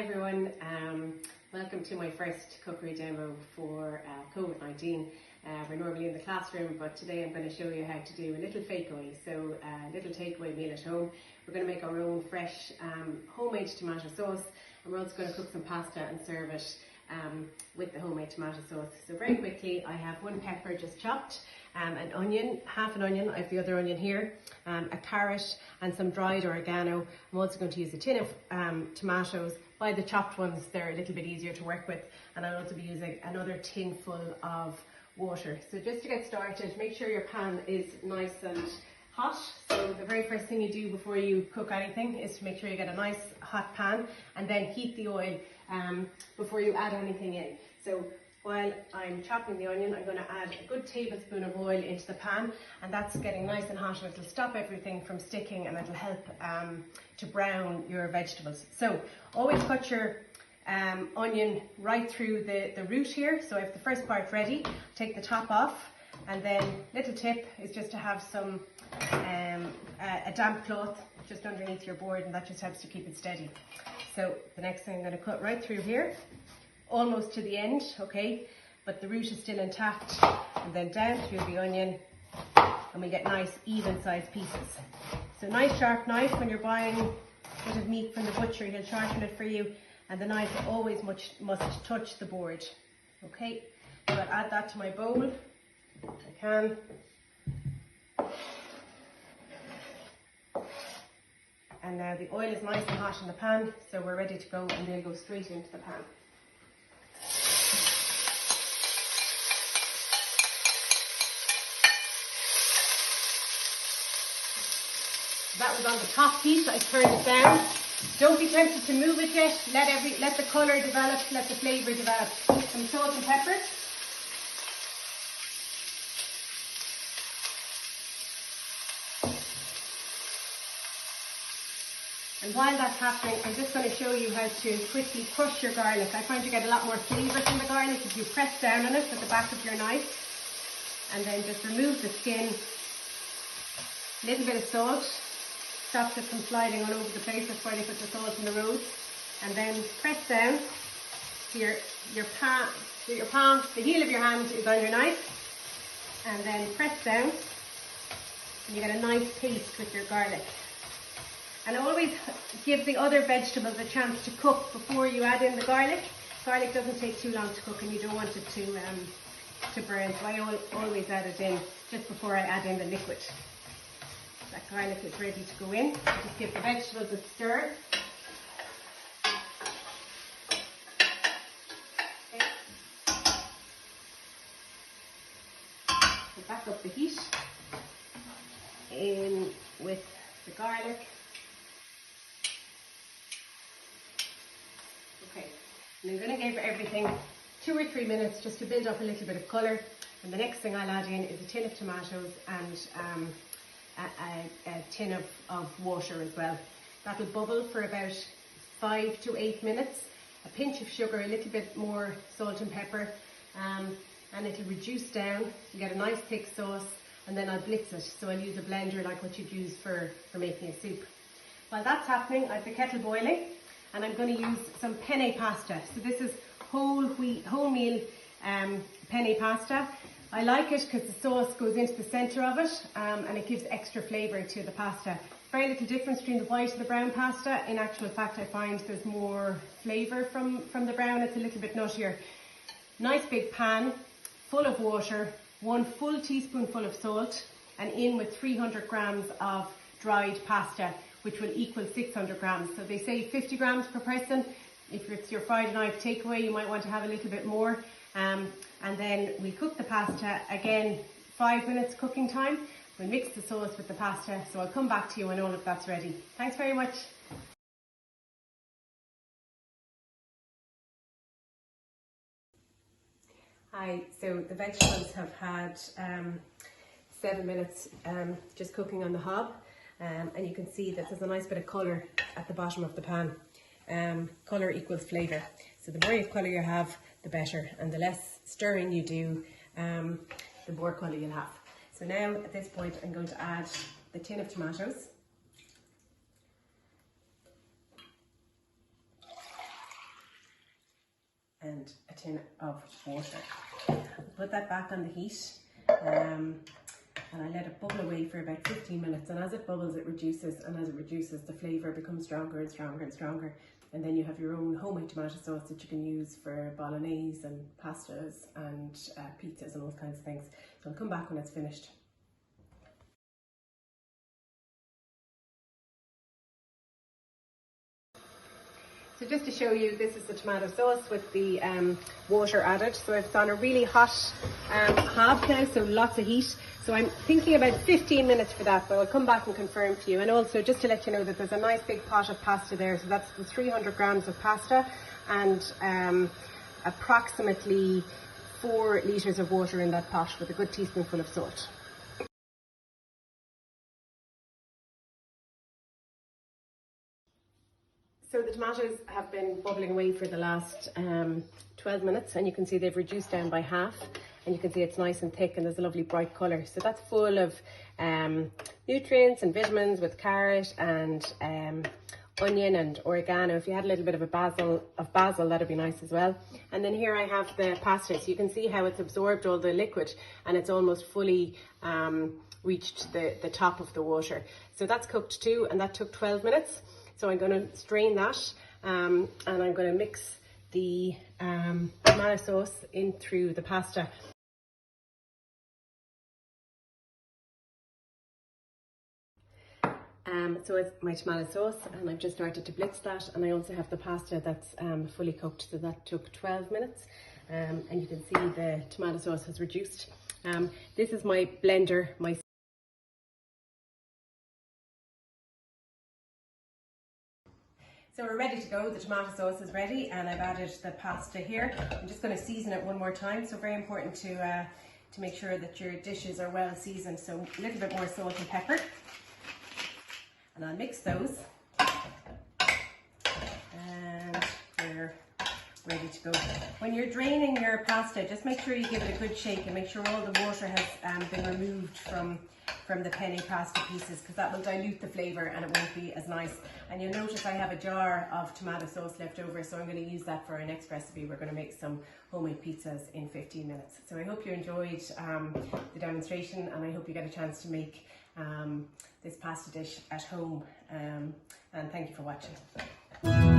everyone, welcome to my first cookery demo for COVID-19. We're normally in the classroom, but today I'm going to show you how to do a little takeaway, so a little takeaway meal at home. We're going to make our own fresh homemade tomato sauce, and we're also going to cook some pasta and serve it with the homemade tomato sauce. So very quickly, I have one pepper just chopped, an onion, half an onion, I have the other onion here, a carrot and some dried oregano. I'm also going to use a tin of tomatoes. Buy the chopped ones, they're a little bit easier to work with, and I'll also be using another tin full of water. So just to get started, make sure your pan is nice and hot. So the very first thing you do before you cook anything is to make sure you get a nice hot pan, and then heat the oil before you add anything in. So while I'm chopping the onion, I'm going to add a good tablespoon of oil into the pan, and that's getting nice and hot, and it'll stop everything from sticking, and it'll help to brown your vegetables. So always cut your onion right through the root here. So I have the first part ready. Take the top off, and then little tip is just to have some a damp cloth just underneath your board, and that just helps to keep it steady. So the next thing I'm going to cut right through here, almost to the end, okay, but the root is still intact, and then down through the onion, and we get nice even sized pieces. So nice sharp knife. When you're buying a bit of meat from the butcher, he'll sharpen it for you, and the knife always must touch the board. Okay, so I'll add that to my bowl if I can. And now the oil is nice and hot in the pan, so we're ready to go, and they'll go straight into the pan. That was on the top heat. I turned it down. Don't be tempted to move it yet. Let the colour develop, let the flavour develop. Some salt and pepper. And while that's happening, I'm just going to show you how to quickly crush your garlic. I find you get a lot more flavour from the garlic if you press down on it with the back of your knife, and then just remove the skin. A little bit of salt stops it from sliding all over the place. That's why they put the salt in the road. And then press down so your palm, the heel of your hand is on your knife, and then press down, and you get a nice paste with your garlic. And always give the other vegetables a chance to cook before you add in the garlic. Garlic doesn't take too long to cook, and you don't want it to burn, so I always add it in just before I add in the liquid. That garlic is ready to go in. Just give the vegetables a stir. Okay. So back up the heat in with the garlic. Okay, and I'm going to give everything 2 or 3 minutes just to build up a little bit of colour. And the next thing I'll add in is a tin of tomatoes and a tin of water as well. That'll bubble for about 5 to 8 minutes. A pinch of sugar, a little bit more salt and pepper, and it'll reduce down. You get a nice thick sauce, and then I'll blitz it. So I'll use a blender like what you'd use for making a soup. While that's happening, I have the kettle boiling, and I'm going to use some penne pasta. So this is wholemeal penne pasta. I like it because the sauce goes into the centre of it, and it gives extra flavour to the pasta. Very little difference between the white and the brown pasta. In actual fact, I find there's more flavour from the brown. It's a little bit nuttier. Nice big pan full of water, 1 full teaspoonful of salt, and in with 300 grams of dried pasta, which will equal 600 grams. So they say 50 grams per person. If it's your Friday night takeaway, you might want to have a little bit more. And then we cook the pasta again, 5 minutes cooking time. We'll mix the sauce with the pasta. So I'll come back to you when all of that's ready. Thanks very much. Hi, so the vegetables have had 7 minutes just cooking on the hob. And you can see that there's a nice bit of colour at the bottom of the pan. Colour equals flavour. So the more colour you have, the better, and the less stirring you do, the more colour you'll have. So now at this point I'm going to add the tin of tomatoes. tin of water. Put that back on the heat, and I let it bubble away for about 15 minutes, and as it bubbles it reduces, and as it reduces the flavour becomes stronger and stronger and stronger, and then you have your own homemade tomato sauce that you can use for bolognese and pastas and pizzas and all kinds of things. So I'll come back when it's finished. So just to show you, this is the tomato sauce with the water added. So it's on a really hot hob now, so lots of heat. So I'm thinking about 15 minutes for that, but I'll come back and confirm for you. And also just to let you know that there's a nice big pot of pasta there. So that's the 300 grams of pasta and approximately 4 litres of water in that pot with a good teaspoonful of salt. So the tomatoes have been bubbling away for the last 12 minutes, and you can see they've reduced down by half, and you can see it's nice and thick and there's a lovely bright colour. So that's full of nutrients and vitamins with carrot and onion and oregano. If you had a little bit of basil, that'd be nice as well. And then here I have the pasta, so you can see how it's absorbed all the liquid and it's almost fully reached the top of the water. So that's cooked too, and that took 12 minutes. So I'm going to strain that and I'm going to mix the tomato sauce in through the pasta. So it's my tomato sauce, and I've just started to blitz that, and I also have the pasta that's fully cooked, so that took 12 minutes. And you can see the tomato sauce has reduced. This is my blender, So we're ready to go. The tomato sauce is ready, and I've added the pasta here. I'm just going to season it one more time. So very important to make sure that your dishes are well seasoned. So a little bit more salt and pepper, and I'll mix those, and we're ready to go. When you're draining your pasta, just make sure you give it a good shake and make sure all the water has been removed from the penne pasta pieces, because that will dilute the flavour and it won't be as nice. And you'll notice I have a jar of tomato sauce left over, so I'm going to use that for our next recipe. We're going to make some homemade pizzas in 15 minutes. So I hope you enjoyed the demonstration, and I hope you get a chance to make this pasta dish at home, and thank you for watching.